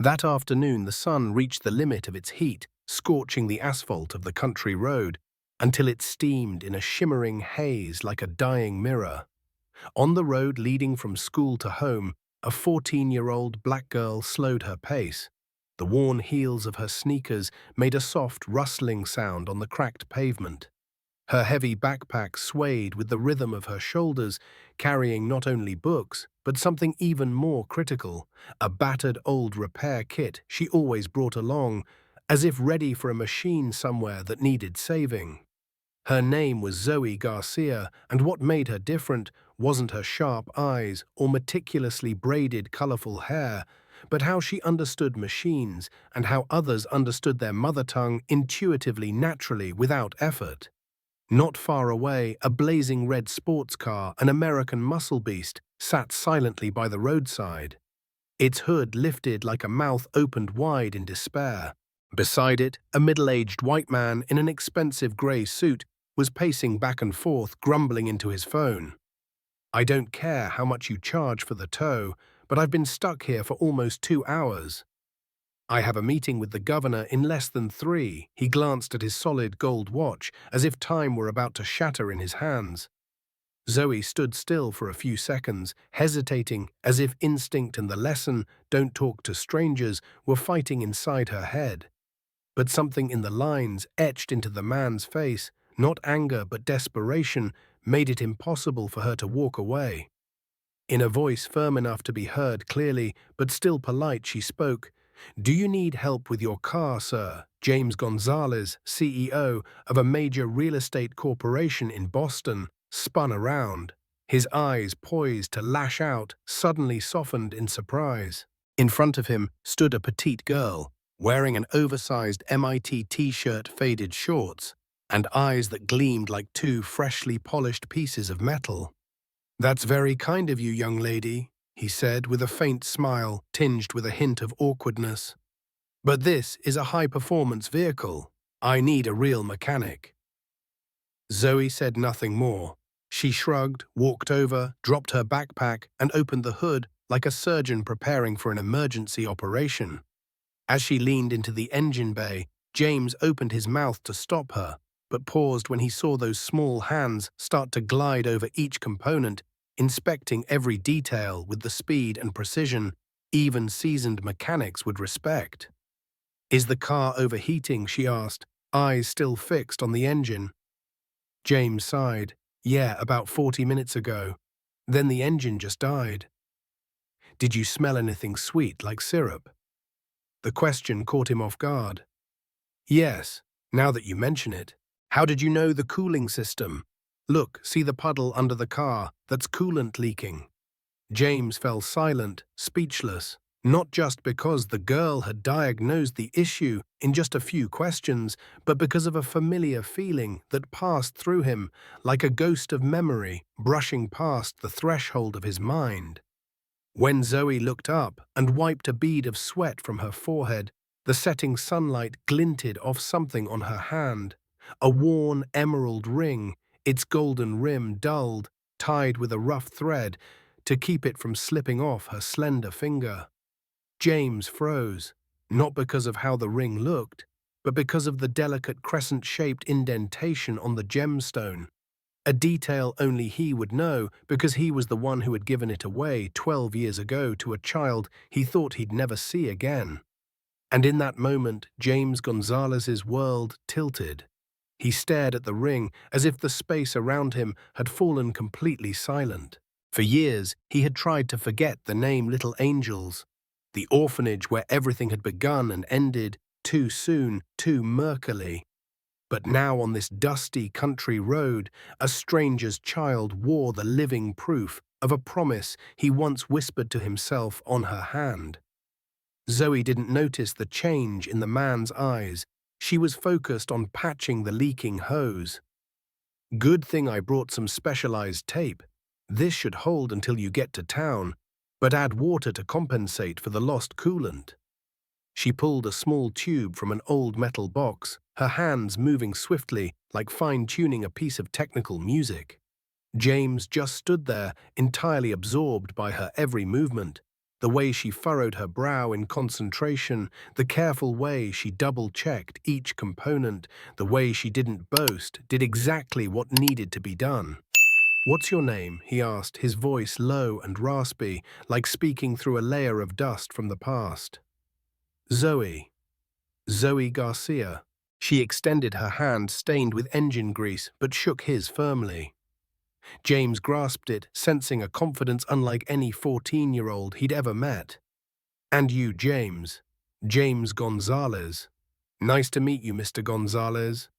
That afternoon, the sun reached the limit of its heat, scorching the asphalt of the country road until it steamed in a shimmering haze like a dying mirror. On the road leading from school to home, a 14-year-old black girl slowed her pace. The worn heels of her sneakers made a soft, rustling sound on the cracked pavement. Her heavy backpack swayed with the rhythm of her shoulders, carrying not only books, but something even more critical, a battered old repair kit she always brought along, as if ready for a machine somewhere that needed saving. Her name was Zoe Garcia, and what made her different wasn't her sharp eyes or meticulously braided, colorful hair, but how she understood machines and how others understood their mother tongue intuitively, naturally, without effort. Not far away, a blazing red sports car, an American muscle beast, sat silently by the roadside. Its hood lifted like a mouth opened wide in despair. Beside it, a middle-aged white man in an expensive grey suit was pacing back and forth, grumbling into his phone. "I don't care how much you charge for the tow, but I've been stuck here for almost 2 hours. I have a meeting with the governor in less than 3. He glanced at his solid gold watch, as if time were about to shatter in his hands. Zoe stood still for a few seconds, hesitating, as if instinct and the lesson, "don't talk to strangers," were fighting inside her head. But something in the lines etched into the man's face, not anger but desperation, made it impossible for her to walk away. In a voice firm enough to be heard clearly, but still polite, she spoke. "Do you need help with your car, sir?" James Gonzalez, CEO of a major real estate corporation in Boston, spun around. His eyes, poised to lash out, suddenly softened in surprise. In front of him stood a petite girl, wearing an oversized MIT t-shirt, faded shorts, and eyes that gleamed like 2 freshly polished pieces of metal. "That's very kind of you, young lady," he said with a faint smile tinged with a hint of awkwardness. "But this is a high-performance vehicle. I need a real mechanic." Zoe said nothing more. She shrugged, walked over, dropped her backpack, and opened the hood like a surgeon preparing for an emergency operation. As she leaned into the engine bay, James opened his mouth to stop her, but paused when he saw those small hands start to glide over each component, inspecting every detail with the speed and precision even seasoned mechanics would respect. "Is the car overheating?" she asked, eyes still fixed on the engine. James sighed. "Yeah, about 40 minutes ago. Then the engine just died." "Did you smell anything sweet, like syrup?" The question caught him off guard. "Yes, now that you mention it. How did you know the cooling system? Look, see the puddle under the car, that's coolant leaking." James fell silent, speechless, not just because the girl had diagnosed the issue in just a few questions, but because of a familiar feeling that passed through him like a ghost of memory brushing past the threshold of his mind. When Zoe looked up and wiped a bead of sweat from her forehead, the setting sunlight glinted off something on her hand, a worn emerald ring, its golden rim dulled, tied with a rough thread to keep it from slipping off her slender finger. James froze, not because of how the ring looked, but because of the delicate crescent-shaped indentation on the gemstone, a detail only he would know because he was the one who had given it away 12 years ago to a child he thought he'd never see again. And in that moment, James Gonzalez's world tilted. He stared at the ring as if the space around him had fallen completely silent. For years, he had tried to forget the name Little Angels, the orphanage where everything had begun and ended too soon, too murkily. But now on this dusty country road, a stranger's child wore the living proof of a promise he once whispered to himself on her hand. Zoe didn't notice the change in the man's eyes. She was focused on patching the leaking hose. "Good thing I brought some specialized tape. This should hold until you get to town, but add water to compensate for the lost coolant." She pulled a small tube from an old metal box, her hands moving swiftly, like fine-tuning a piece of technical music. James just stood there, entirely absorbed by her every movement. the way she furrowed her brow in concentration, the careful way she double-checked each component, the way she didn't boast, did exactly what needed to be done. "What's your name?" he asked, his voice low and raspy, like speaking through a layer of dust from the past. "Zoe. Zoe Garcia." She extended her hand stained with engine grease, but shook his firmly. James grasped it, sensing a confidence unlike any 14-year-old he'd ever met. "And you, James. James Gonzalez." "Nice to meet you, Mr. Gonzalez."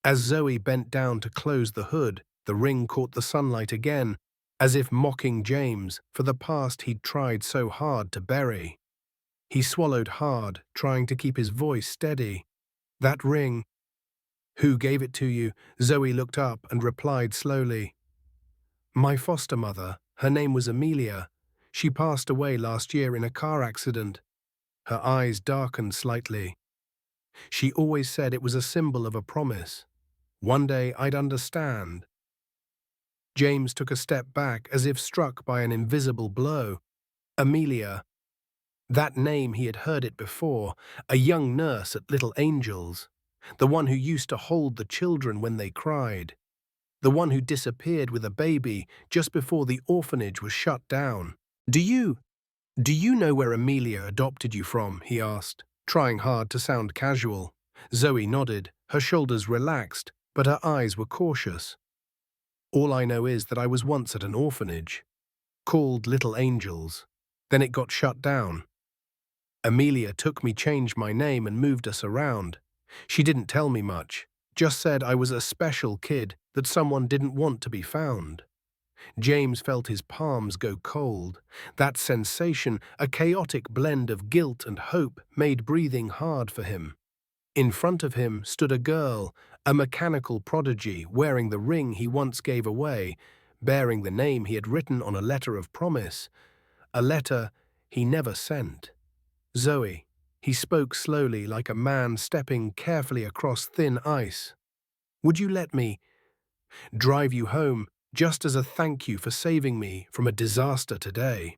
As Zoe bent down to close the hood, the ring caught the sunlight again, as if mocking James for the past he'd tried so hard to bury. He swallowed hard, trying to keep his voice steady. "That ring. Who gave it to you?" Zoe looked up and replied slowly. "My foster mother. Her name was Amelia. She passed away last year in a car accident." Her eyes darkened slightly. "She always said it was a symbol of a promise. One day I'd understand." James took a step back as if struck by an invisible blow. Amelia. That name, he had heard it before, a young nurse at Little Angels. The one who used to hold the children when they cried. The one who disappeared with a baby just before the orphanage was shut down. Do you know where Amelia adopted you from?" he asked, trying hard to sound casual. Zoe nodded, her shoulders relaxed, but her eyes were cautious. "All I know is that I was once at an orphanage, called Little Angels. Then it got shut down. Amelia took me, changed my name, and moved us around. She didn't tell me much, just said I was a special kid that someone didn't want to be found." James felt his palms go cold. That sensation, a chaotic blend of guilt and hope, made breathing hard for him. In front of him stood a girl, a mechanical prodigy, wearing the ring he once gave away, bearing the name he had written on a letter of promise, a letter he never sent. "Zoe," he spoke slowly, like a man stepping carefully across thin ice. "Would you let me drive you home, just as a thank you for saving me from a disaster today?"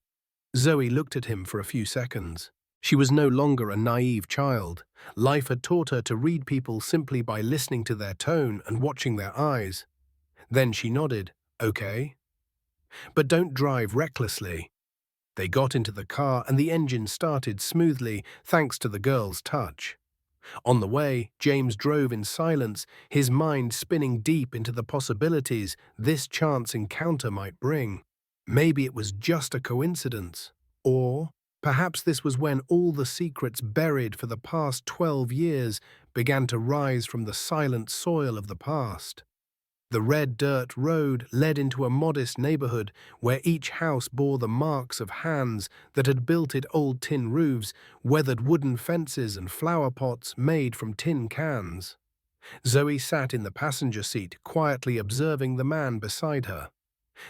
Zoe looked at him for a few seconds. She was no longer a naive child. Life had taught her to read people simply by listening to their tone and watching their eyes. Then she nodded. "Okay. But don't drive recklessly." They got into the car and the engine started smoothly, thanks to the girl's touch. On the way, James drove in silence, his mind spinning deep into the possibilities this chance encounter might bring. Maybe it was just a coincidence. Or perhaps this was when all the secrets buried for the past 12 years began to rise from the silent soil of the past. The red dirt road led into a modest neighborhood where each house bore the marks of hands that had built it: old tin roofs, weathered wooden fences, and flower pots made from tin cans. Zoe sat in the passenger seat, quietly observing the man beside her.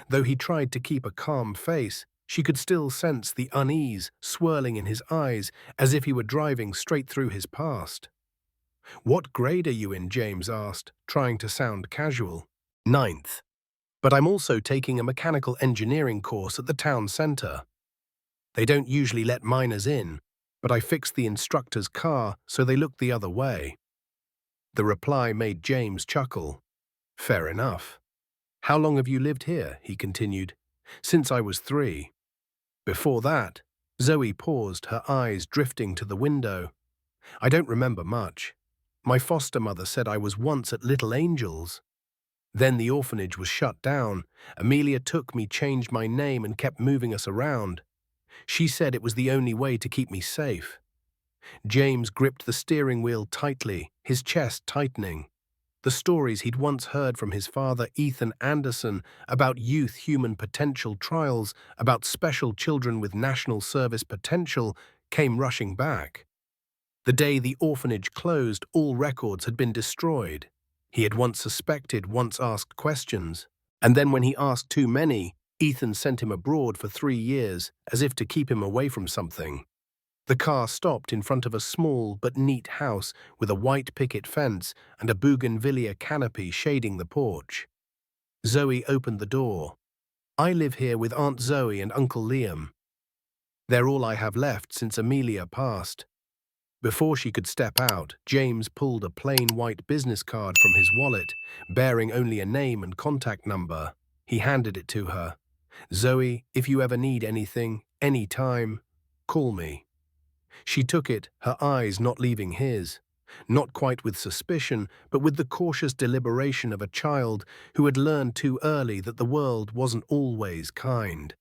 Though he tried to keep a calm face, she could still sense the unease swirling in his eyes, as if he were driving straight through his past. "What grade are you in?" James asked, trying to sound casual. "Ninth. But I'm also taking a mechanical engineering course at the town center. They don't usually let minors in, but I fixed the instructor's car so they looked the other way." The reply made James chuckle. "Fair enough. How long have you lived here?" he continued. "Since I was 3. Before that," Zoe paused, her eyes drifting to the window. "I don't remember much. My foster mother said I was once at Little Angels. Then the orphanage was shut down. Amelia took me, changed my name, and kept moving us around. She said it was the only way to keep me safe." James gripped the steering wheel tightly, his chest tightening. The stories he'd once heard from his father, Ethan Anderson, about youth human potential trials, about special children with national service potential, came rushing back. The day the orphanage closed, all records had been destroyed. He had once suspected, once asked questions. And then when he asked too many, Ethan sent him abroad for 3 years, as if to keep him away from something. The car stopped in front of a small but neat house with a white picket fence and a bougainvillea canopy shading the porch. Zoe opened the door. "I live here with Aunt Zoe and Uncle Liam." They're all I have left since Amelia passed." Before she could step out, James pulled a plain white business card from his wallet, bearing only a name and contact number. He handed it to her. "Zoe, if you ever need anything, any time, call me." She took it, her eyes not leaving his. Not quite with suspicion, but with the cautious deliberation of a child who had learned too early that the world wasn't always kind.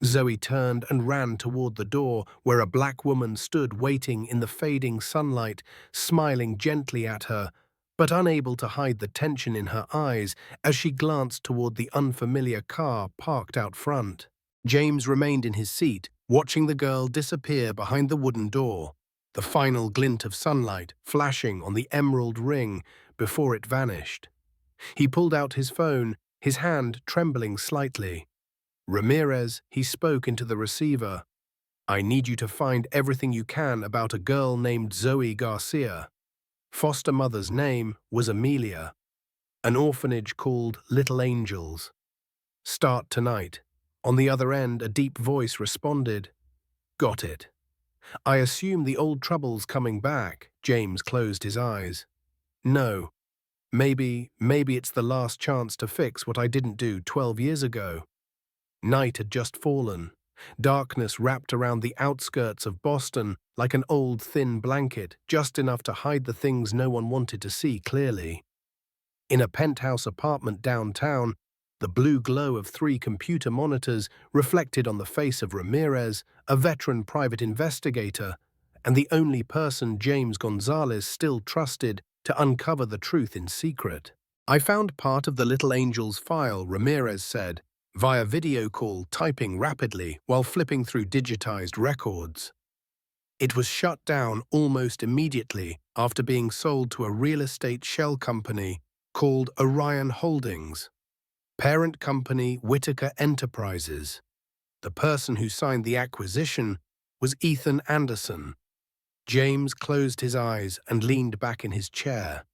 Zoe turned and ran toward the door, where a black woman stood waiting in the fading sunlight, smiling gently at her, but unable to hide the tension in her eyes as she glanced toward the unfamiliar car parked out front. James remained in his seat, watching the girl disappear behind the wooden door, the final glint of sunlight flashing on the emerald ring before it vanished. He pulled out his phone, his hand trembling slightly. "Ramirez," he spoke into the receiver. "I need you to find everything you can about a girl named Zoe Garcia. Foster mother's name was Amelia. An orphanage called Little Angels. Start tonight." On the other end, a deep voice responded. "Got it." "I assume the old trouble's coming back." James closed his eyes. "No. Maybe it's the last chance to fix what I didn't do 12 years ago." Night had just fallen. Darkness wrapped around the outskirts of Boston like an old thin blanket, just enough to hide the things no one wanted to see clearly. In a penthouse apartment downtown, the blue glow of 3 computer monitors reflected on the face of Ramirez, a veteran private investigator, and the only person James Gonzalez still trusted to uncover the truth in secret. "I found part of the Little Angels file," Ramirez said, via video call, typing rapidly while flipping through digitized records. "It was shut down almost immediately after being sold to a real estate shell company called Orion Holdings. Parent company Whitaker Enterprises. The person who signed the acquisition was Ethan Anderson." James closed his eyes and leaned back in his chair.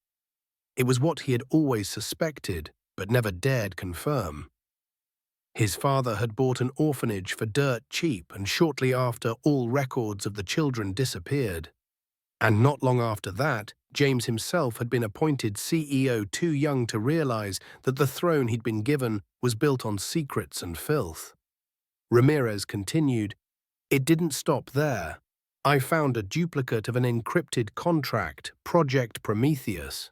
It was what he had always suspected, but never dared confirm. His father had bought an orphanage for dirt cheap, and shortly after, all records of the children disappeared. And not long after that, James himself had been appointed CEO too young to realize that the throne he'd been given was built on secrets and filth. Ramirez continued, "It didn't stop there. I found a duplicate of an encrypted contract, Project Prometheus.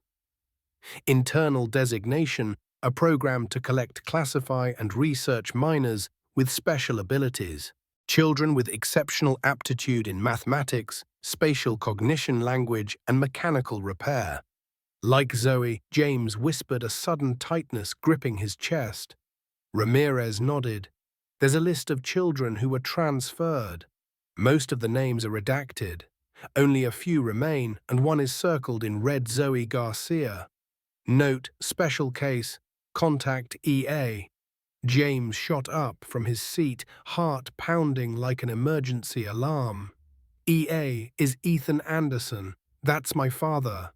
Internal designation, a program to collect, classify, and research minors with special abilities. Children with exceptional aptitude in mathematics, spatial cognition, language, and mechanical repair." Like Zoe, James whispered, a sudden tightness gripping his chest. Ramirez nodded. "There's a list of children who were transferred. Most of the names are redacted. Only a few remain, and one is circled in red: Zoe Garcia. Note, special case, contact EA." James shot up from his seat, heart pounding like an emergency alarm. "EA is Ethan Anderson. That's my father."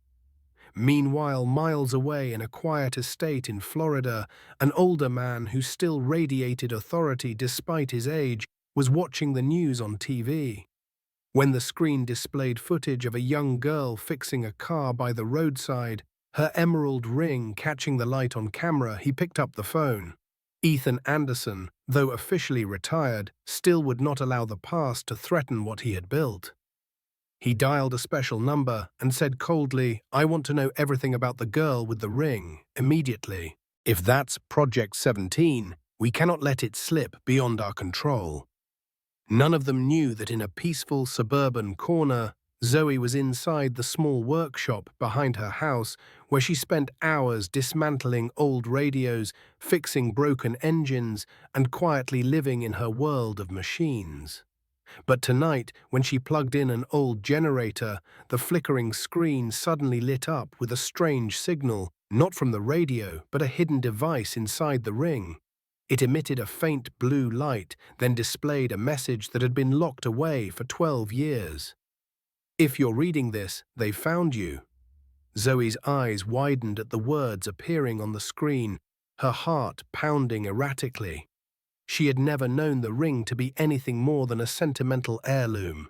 Meanwhile, miles away in a quiet estate in Florida, an older man who still radiated authority despite his age was watching the news on TV. When the screen displayed footage of a young girl fixing a car by the roadside, her emerald ring catching the light on camera, he picked up the phone. Ethan Anderson, though officially retired, still would not allow the past to threaten what he had built. He dialed a special number and said coldly, "I want to know everything about the girl with the ring, immediately. If that's Project 17, we cannot let it slip beyond our control." None of them knew that in a peaceful suburban corner, Zoe was inside the small workshop behind her house, where she spent hours dismantling old radios, fixing broken engines, and quietly living in her world of machines. But tonight, when she plugged in an old generator, the flickering screen suddenly lit up with a strange signal, not from the radio, but a hidden device inside the ring. It emitted a faint blue light, then displayed a message that had been locked away for 12 years. "If you're reading this, they found you." Zoe's eyes widened at the words appearing on the screen, her heart pounding erratically. She had never known the ring to be anything more than a sentimental heirloom,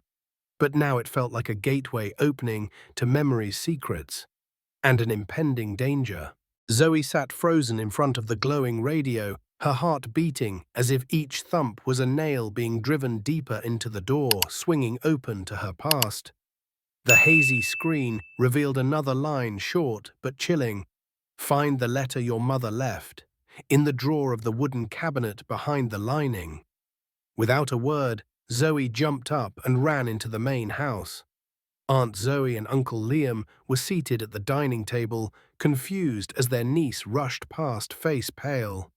but now it felt like a gateway opening to memory's secrets and an impending danger. Zoe sat frozen in front of the glowing radio, her heart beating as if each thump was a nail being driven deeper into the door, swinging open to her past. The hazy screen revealed another line, short but chilling. "Find the letter your mother left, in the drawer of the wooden cabinet behind the lining." Without a word, Zoe jumped up and ran into the main house. Aunt Zoe and Uncle Liam were seated at the dining table, confused as their niece rushed past, face pale.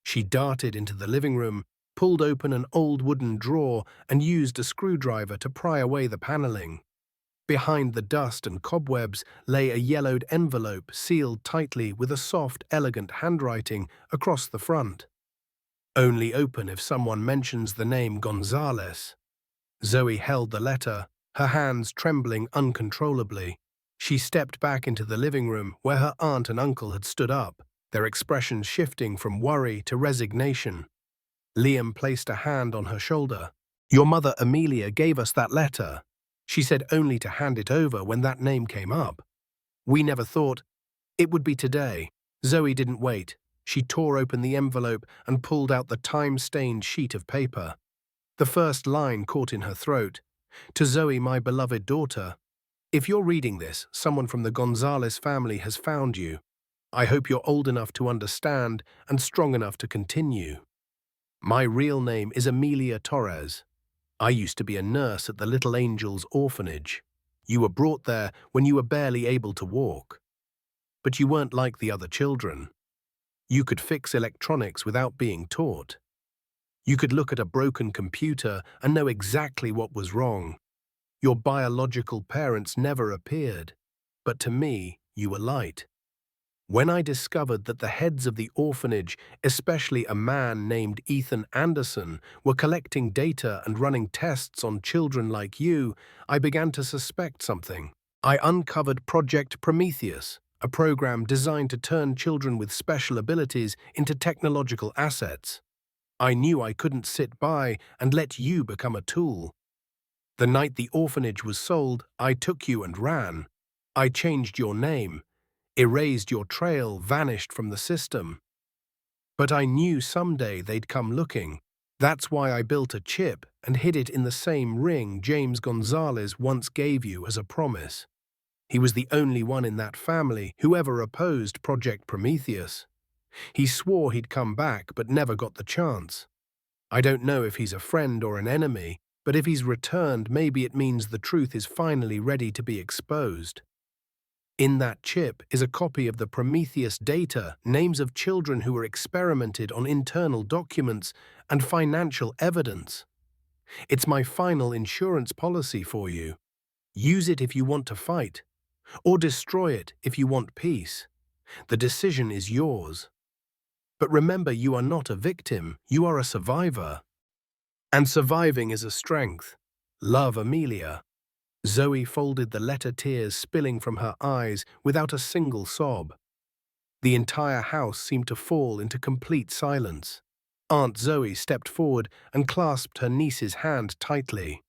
She darted into the living room, pulled open an old wooden drawer, and used a screwdriver to pry away the paneling. Behind the dust and cobwebs lay a yellowed envelope sealed tightly with a soft, elegant handwriting across the front. "Only open if someone mentions the name Gonzalez." Zoe held the letter, her hands trembling uncontrollably. She stepped back into the living room where her aunt and uncle had stood up, their expressions shifting from worry to resignation. Liam placed a hand on her shoulder. "Your mother Amelia gave us that letter. She said only to hand it over when that name came up. We never thought it would be today." Zoe didn't wait. She tore open the envelope and pulled out the time-stained sheet of paper. The first line caught in her throat. "To Zoe, my beloved daughter. If you're reading this, someone from the Gonzalez family has found you. I hope you're old enough to understand and strong enough to continue. My real name is Amelia Torres. I used to be a nurse at the Little Angels orphanage. You were brought there when you were barely able to walk. But you weren't like the other children. You could fix electronics without being taught. You could look at a broken computer and know exactly what was wrong. Your biological parents never appeared, but to me, you were light. When I discovered that the heads of the orphanage, especially a man named Ethan Anderson, were collecting data and running tests on children like you, I began to suspect something. I uncovered Project Prometheus, a program designed to turn children with special abilities into technological assets. I knew I couldn't sit by and let you become a tool. The night the orphanage was sold, I took you and ran. I changed your name, erased your trail, vanished from the system. But I knew someday they'd come looking. That's why I built a chip and hid it in the same ring James Gonzalez once gave you as a promise. He was the only one in that family who ever opposed Project Prometheus. He swore he'd come back but never got the chance. I don't know if he's a friend or an enemy, but if he's returned, maybe it means the truth is finally ready to be exposed. In that chip is a copy of the Prometheus data, names of children who were experimented on, internal documents, and financial evidence. It's my final insurance policy for you. Use it if you want to fight, or destroy it if you want peace. The decision is yours. But remember, you are not a victim, you are a survivor. And surviving is a strength. Love, Amelia." Zoe folded the letter, tears spilling from her eyes without a single sob. The entire house seemed to fall into complete silence. Aunt Zoe stepped forward and clasped her niece's hand tightly.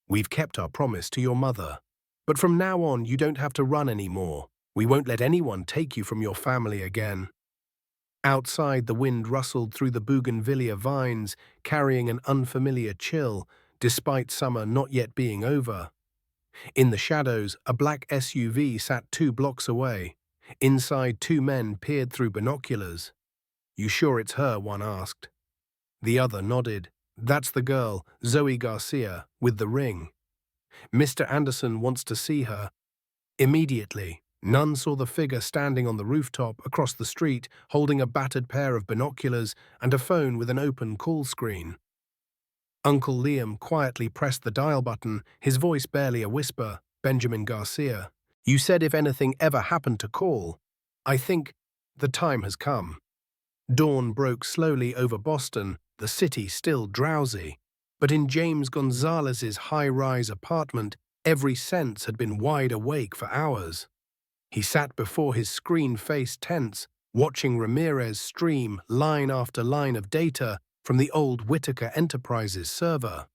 "We've kept our promise to your mother. But from now on, you don't have to run anymore. We won't let anyone take you from your family again." Outside, the wind rustled through the bougainvillea vines, carrying an unfamiliar chill, despite summer not yet being over. In the shadows, a black SUV sat 2 blocks away. Inside, 2 men peered through binoculars. "You sure it's her?" one asked. The other nodded. "That's the girl, Zoe Garcia, with the ring. Mr. Anderson wants to see her." Immediately, none saw the figure standing on the rooftop across the street, holding a battered pair of binoculars and a phone with an open call screen. Uncle Liam quietly pressed the dial button, his voice barely a whisper. "Benjamin Garcia, you said if anything ever happened to call. I think the time has come." Dawn broke slowly over Boston, the city still drowsy. But in James Gonzalez's high-rise apartment, every sense had been wide awake for hours. He sat before his screen, face tense, watching Ramirez stream line after line of data from the old Whitaker Enterprises server.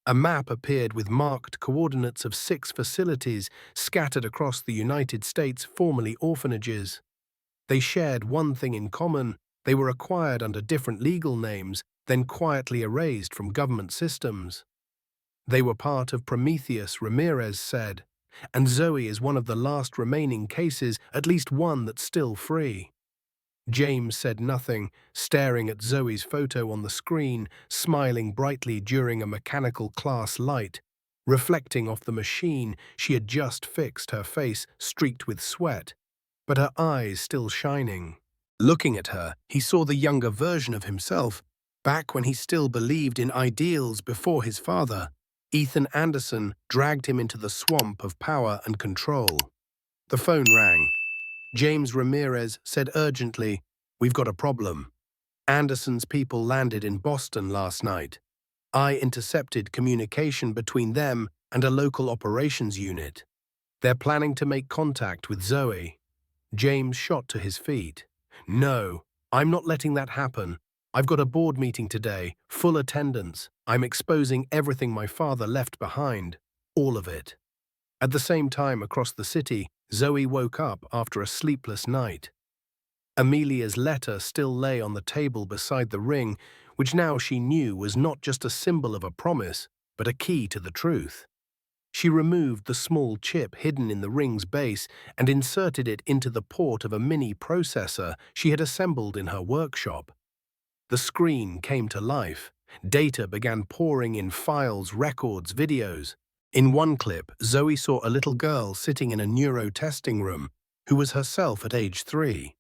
A map appeared with marked coordinates of 6 facilities scattered across the United States, formerly orphanages. They shared one thing in common: they were acquired under different legal names, then quietly erased from government systems. They were part of Prometheus, Ramirez said, and Zoe is one of the last remaining cases, at least one that's still free. James said nothing, staring at Zoe's photo on the screen, smiling brightly during a mechanical class light. Reflecting off the machine, she had just fixed, her face streaked with sweat, but her eyes still shining. Looking at her, he saw the younger version of himself, back when he still believed in ideals before his father. Ethan Anderson dragged him into the swamp of power and control. The phone rang. James Ramirez said urgently, "We've got a problem. Anderson's people landed in Boston last night. I intercepted communication between them and a local operations unit. They're planning to make contact with Zoe." James shot to his feet. "No, I'm not letting that happen. I've got a board meeting today, full attendance. I'm exposing everything my father left behind, all of it." At the same time, across the city, Zoe woke up after a sleepless night. Amelia's letter still lay on the table beside the ring, which now she knew was not just a symbol of a promise, but a key to the truth. She removed the small chip hidden in the ring's base and inserted it into the port of a mini processor she had assembled in her workshop. The screen came to life. Data began pouring in: files, records, videos. In one clip, Zoe saw a little girl sitting in a neuro-testing room, who was herself at age 3.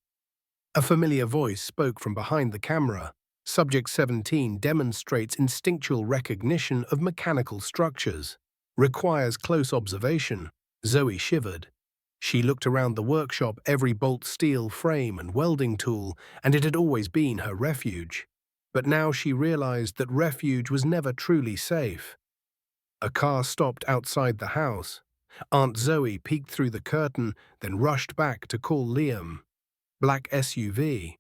A familiar voice spoke from behind the camera. Subject 17 demonstrates instinctual recognition of mechanical structures. Requires close observation. Zoe shivered. She looked around the workshop, every bolt, steel frame, and welding tool, and it had always been her refuge. But now she realized that refuge was never truly safe. A car stopped outside the house. Aunt Zoe peeked through the curtain, then rushed back to call Liam. Black SUV.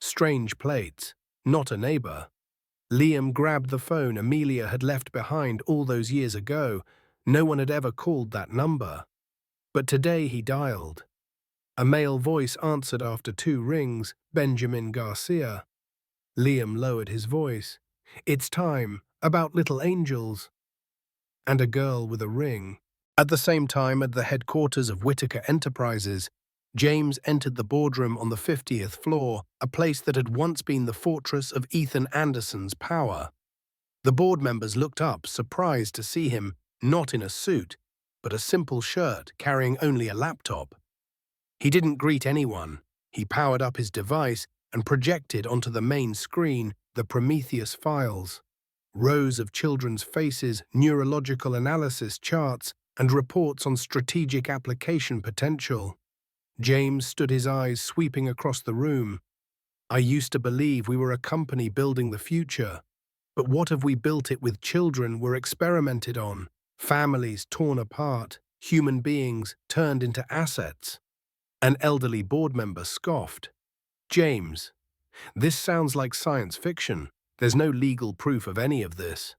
Strange plates. Not a neighbor. Liam grabbed the phone Amelia had left behind all those years ago. No one had ever called that number. But today he dialed. A male voice answered after 2 rings: Benjamin Garcia. Liam lowered his voice. "It's time. About little angels." And a girl with a ring. At the same time, at the headquarters of Whitaker Enterprises, James entered the boardroom on the 50th floor, a place that had once been the fortress of Ethan Anderson's power. The board members looked up, surprised to see him, not in a suit, but a simple shirt, carrying only a laptop. He didn't greet anyone. He powered up his device and projected onto the main screen the Prometheus files. Rows of children's faces, neurological analysis charts, and reports on strategic application potential. James stood, his eyes sweeping across the room. "I used to believe we were a company building the future. But what have we built it with? Children were experimented on, families torn apart, human beings turned into assets." An elderly board member scoffed. "James, this sounds like science fiction. There's no legal proof of any of this."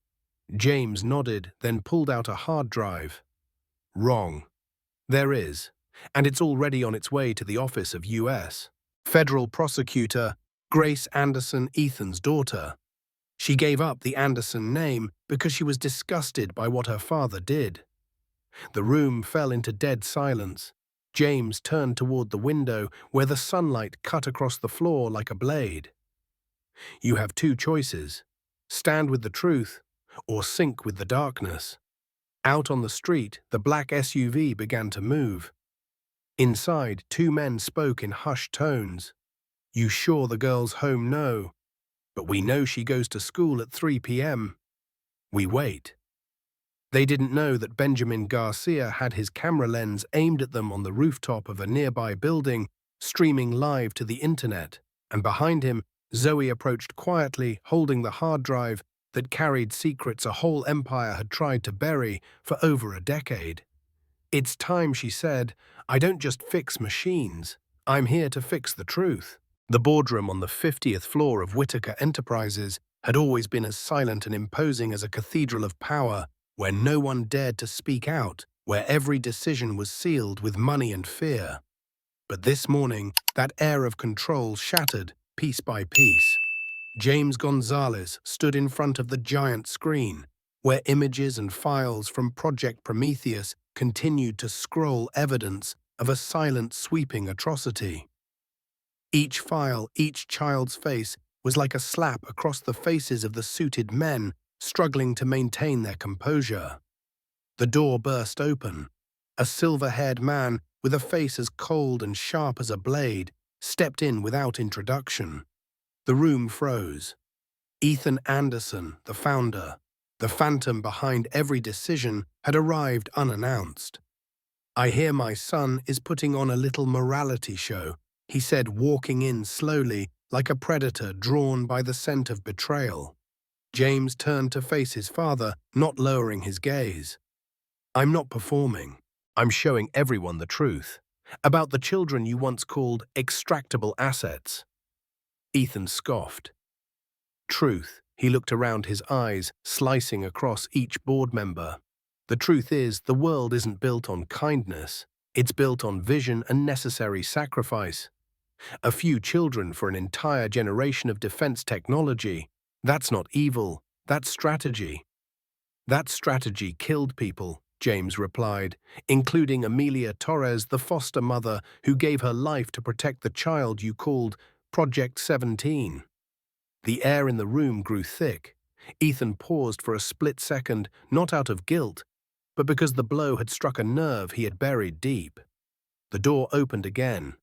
James nodded, then pulled out a hard drive. "Wrong. There is, and it's already on its way to the office of U.S. Federal Prosecutor Grace Anderson, Ethan's daughter. She gave up the Anderson name because she was disgusted by what her father did." The room fell into dead silence. James turned toward the window, where the sunlight cut across the floor like a blade. "You have 2 choices. Stand with the truth, or sink with the darkness." Out on the street, the black SUV began to move. Inside, 2 men spoke in hushed tones. "You sure the girl's home?" "No. But we know she goes to school at 3 p.m. We wait." They didn't know that Benjamin Garcia had his camera lens aimed at them on the rooftop of a nearby building, streaming live to the internet, and behind him, Zoe approached quietly, holding the hard drive that carried secrets a whole empire had tried to bury for over a decade. "It's time," she said. "I don't just fix machines. I'm here to fix the truth." The boardroom on the 50th floor of Whitaker Enterprises had always been as silent and imposing as a cathedral of power, where no one dared to speak out, where every decision was sealed with money and fear. But this morning, that air of control shattered piece by piece. James Gonzalez stood in front of the giant screen, where images and files from Project Prometheus continued to scroll evidence of a silent, sweeping atrocity. Each file, each child's face, was like a slap across the faces of the suited men struggling to maintain their composure. The door burst open. A silver-haired man with a face as cold and sharp as a blade stepped in without introduction. The room froze. Ethan Anderson, the founder, the phantom behind every decision, had arrived unannounced. "I hear my son is putting on a little morality show," he said, walking in slowly, like a predator drawn by the scent of betrayal. James turned to face his father, not lowering his gaze. "I'm not performing. I'm showing everyone the truth about the children you once called extractable assets." Ethan scoffed. "Truth." He looked around, his eyes slicing across each board member. "The truth is, the world isn't built on kindness. It's built on vision and necessary sacrifice. A few children for an entire generation of defense technology. That's not evil, that's strategy." "That strategy killed people," James replied, "including Amelia Torres, the foster mother who gave her life to protect the child you called Project 17. The air in the room grew thick. Ethan paused for a split second, not out of guilt, but because the blow had struck a nerve he had buried deep. The door opened again.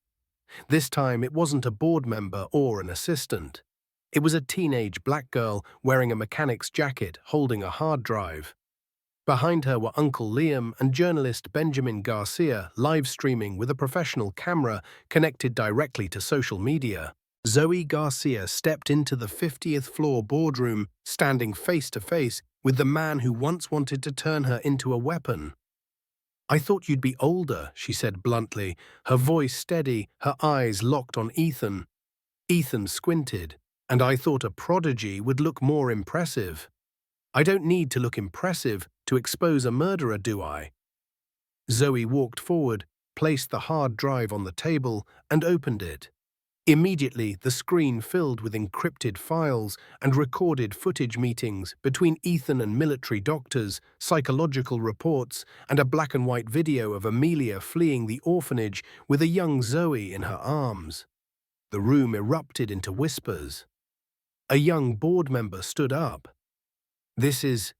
This time it wasn't a board member or an assistant. It was a teenage black girl wearing a mechanic's jacket holding a hard drive. Behind her were Uncle Liam and journalist Benjamin Garcia live streaming with a professional camera connected directly to social media. Zoe Garcia stepped into the 50th floor boardroom, standing face to face with the man who once wanted to turn her into a weapon. "I thought you'd be older," she said bluntly, her voice steady, her eyes locked on Ethan. Ethan squinted. "And I thought a prodigy would look more impressive." "I don't need to look impressive to expose a murderer, do I?" Zoe walked forward, placed the hard drive on the table, and opened it. Immediately, the screen filled with encrypted files and recorded footage meetings between Ethan and military doctors, psychological reports, and a black-and-white video of Amelia fleeing the orphanage with a young Zoe in her arms. The room erupted into whispers. A young board member stood up. This is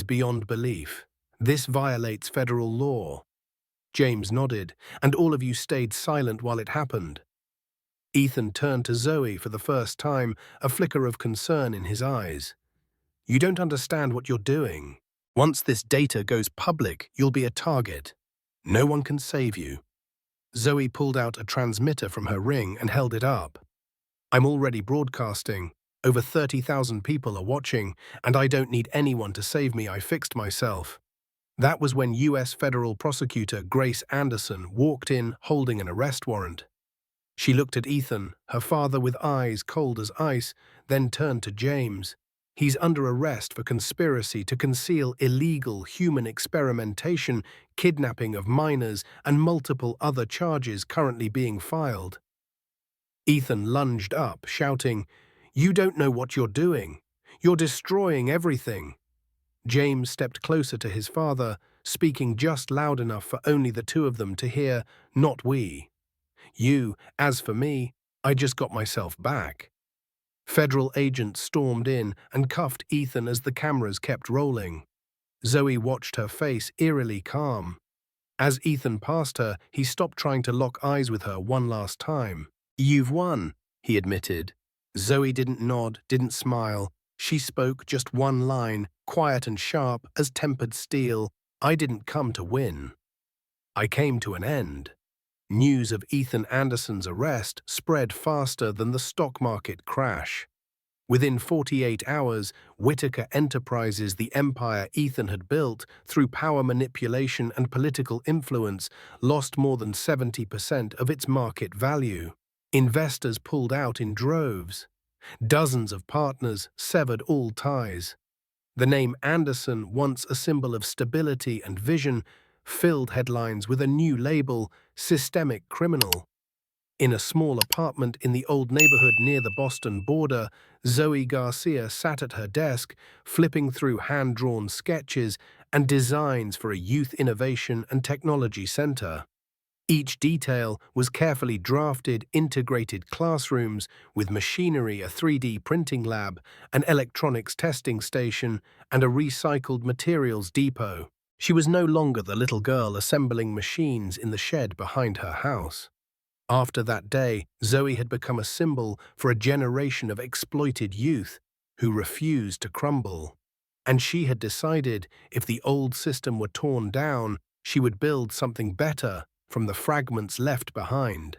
beyond belief. This violates federal law." James nodded, "And all of you stayed silent while it happened." Ethan turned to Zoe for the first time, a flicker of concern in his eyes. "You don't understand what you're doing. Once this data goes public, you'll be a target. No one can save you." Zoe pulled out a transmitter from her ring and held it up. "I'm already broadcasting. Over 30,000 people are watching, and I don't need anyone to save me. I fixed myself." That was when U.S. federal prosecutor Grace Anderson walked in holding an arrest warrant. She looked at Ethan, her father with eyes cold as ice, then turned to James. "He's under arrest for conspiracy to conceal illegal human experimentation, kidnapping of minors, and multiple other charges currently being filed." Ethan lunged up, shouting, "You don't know what you're doing. You're destroying everything." James stepped closer to his father, speaking just loud enough for only the two of them to hear, "Not we. As for me, I just got myself back." Federal agents stormed in and cuffed Ethan as the cameras kept rolling. Zoe watched her face eerily calm. As Ethan passed her, he stopped trying to lock eyes with her one last time. "You've won," he admitted. Zoe didn't nod, didn't smile. She spoke just one line, quiet and sharp as tempered steel. "I didn't come to win. I came to an end." News of Ethan Anderson's arrest spread faster than the stock market crash. Within 48 hours, Whitaker Enterprises, the empire Ethan had built through power manipulation and political influence, lost more than 70% of its market value. Investors pulled out in droves. Dozens of partners severed all ties. The name Anderson, once a symbol of stability and vision, filled headlines with a new label, systemic criminal. In a small apartment in the old neighborhood near the Boston border, Zoe Garcia sat at her desk, flipping through hand-drawn sketches and designs for a youth innovation and technology center. Each detail was carefully drafted, integrated classrooms with machinery, a 3D printing lab, an electronics testing station, and a recycled materials depot. She was no longer the little girl assembling machines in the shed behind her house. After that day, Zoe had become a symbol for a generation of exploited youth who refused to crumble. And she had decided if the old system were torn down, she would build something better from the fragments left behind.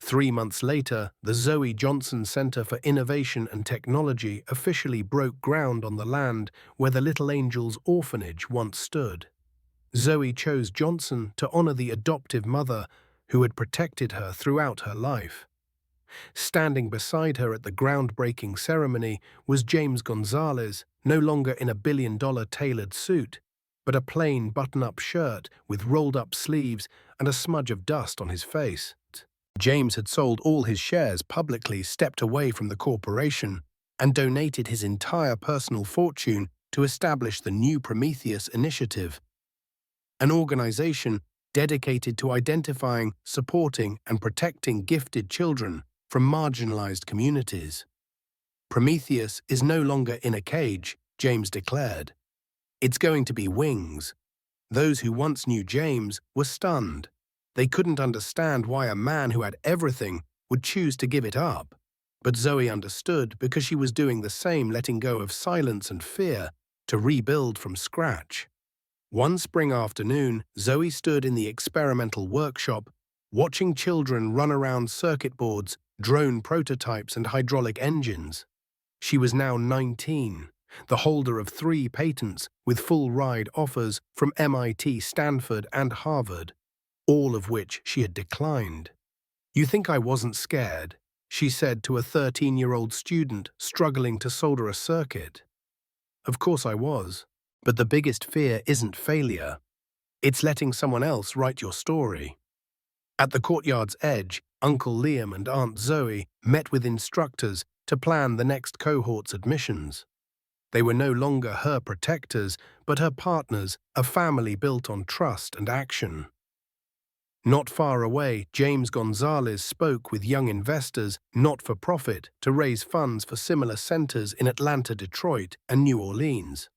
3 months later, the Zoe Johnson Center for Innovation and Technology officially broke ground on the land where the Little Angels orphanage once stood. Zoe chose Johnson to honor the adoptive mother who had protected her throughout her life. Standing beside her at the groundbreaking ceremony was James Gonzalez, no longer in a billion-dollar tailored suit, but a plain button-up shirt with rolled-up sleeves and a smudge of dust on his face. James had sold all his shares publicly, stepped away from the corporation, and donated his entire personal fortune to establish the New Prometheus Initiative, an organization dedicated to identifying, supporting, and protecting gifted children from marginalized communities. Prometheus is no longer in a cage, James declared. It's going to be wings. Those who once knew James were stunned. They couldn't understand why a man who had everything would choose to give it up. But Zoe understood because she was doing the same, letting go of silence and fear to rebuild from scratch. One spring afternoon, Zoe stood in the experimental workshop, watching children run around circuit boards, drone prototypes, and hydraulic engines. She was now 19, the holder of 3 patents with full-ride offers from MIT, Stanford, and Harvard, all of which she had declined. "You think I wasn't scared?" she said to a 13-year-old student struggling to solder a circuit. "Of course I was. But the biggest fear isn't failure. It's letting someone else write your story." At the courtyard's edge, Uncle Liam and Aunt Zoe met with instructors to plan the next cohort's admissions. They were no longer her protectors, but her partners, a family built on trust and action. Not far away, James Gonzalez spoke with young investors, not-for-profit, to raise funds for similar centers in Atlanta, Detroit, and New Orleans.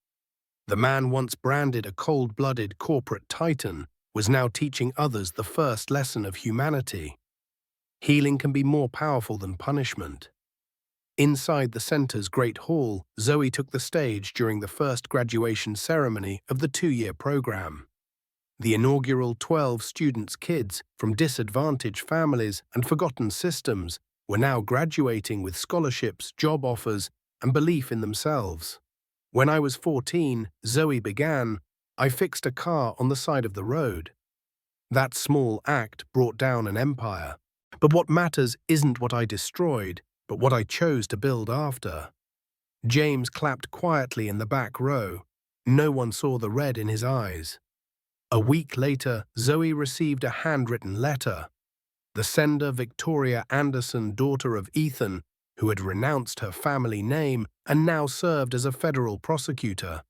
The man once branded a cold-blooded corporate titan was now teaching others the first lesson of humanity. Healing can be more powerful than punishment. Inside the center's great hall, Zoe took the stage during the first graduation ceremony of the 2-year program. The inaugural 12 students' kids from disadvantaged families and forgotten systems were now graduating with scholarships, job offers, and belief in themselves. "When I was 14, Zoe began, I fixed a car on the side of the road. That small act brought down an empire. But what matters isn't what I destroyed, but what I chose to build after." James clapped quietly in the back row. No one saw the red in his eyes. A week later, Zoe received a handwritten letter. The sender, Victoria Anderson, daughter of Ethan, who had renounced her family name and now served as a federal prosecutor.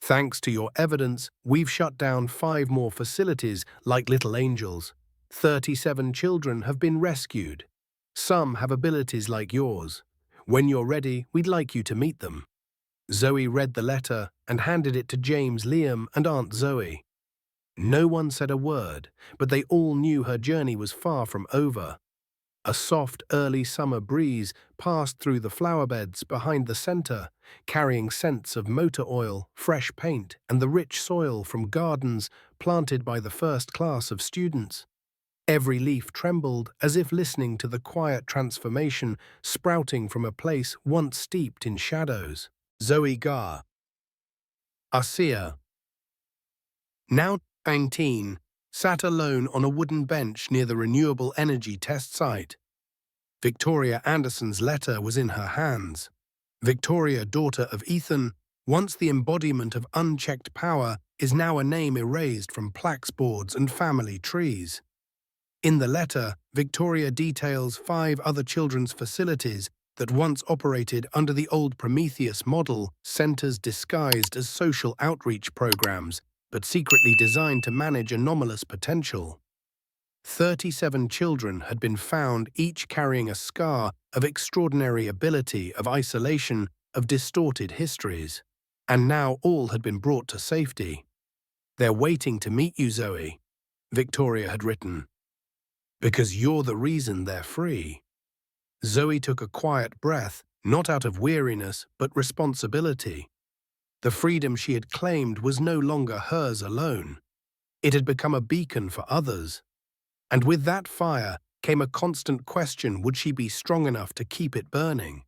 "Thanks to your evidence, we've shut down 5 more facilities like Little Angels. 37 children have been rescued. Some have abilities like yours. When you're ready, we'd like you to meet them." Zoe read the letter and handed it to James, Liam, and Aunt Zoe. No one said a word, but they all knew her journey was far from over. A soft, early summer breeze passed through the flower beds behind the center, carrying scents of motor oil, fresh paint, and the rich soil from gardens planted by the first class of students. Every leaf trembled as if listening to the quiet transformation sprouting from a place once steeped in shadows. Zoe Garcia, now 19, sat alone on a wooden bench near the renewable energy test site. Victoria Anderson's letter was in her hands. Victoria, daughter of Ethan, once the embodiment of unchecked power, is now a name erased from plaques boards and family trees. In the letter, Victoria details 5 other children's facilities that once operated under the old Prometheus model, centers disguised as social outreach programs, but secretly designed to manage anomalous potential. 37 children had been found, each carrying a scar of extraordinary ability, of isolation, of distorted histories. And now all had been brought to safety. "They're waiting to meet you, Zoe," Victoria had written, "because you're the reason they're free." Zoe took a quiet breath, not out of weariness, but responsibility. The freedom she had claimed was no longer hers alone. It had become a beacon for others. And with that fire came a constant question: would she be strong enough to keep it burning?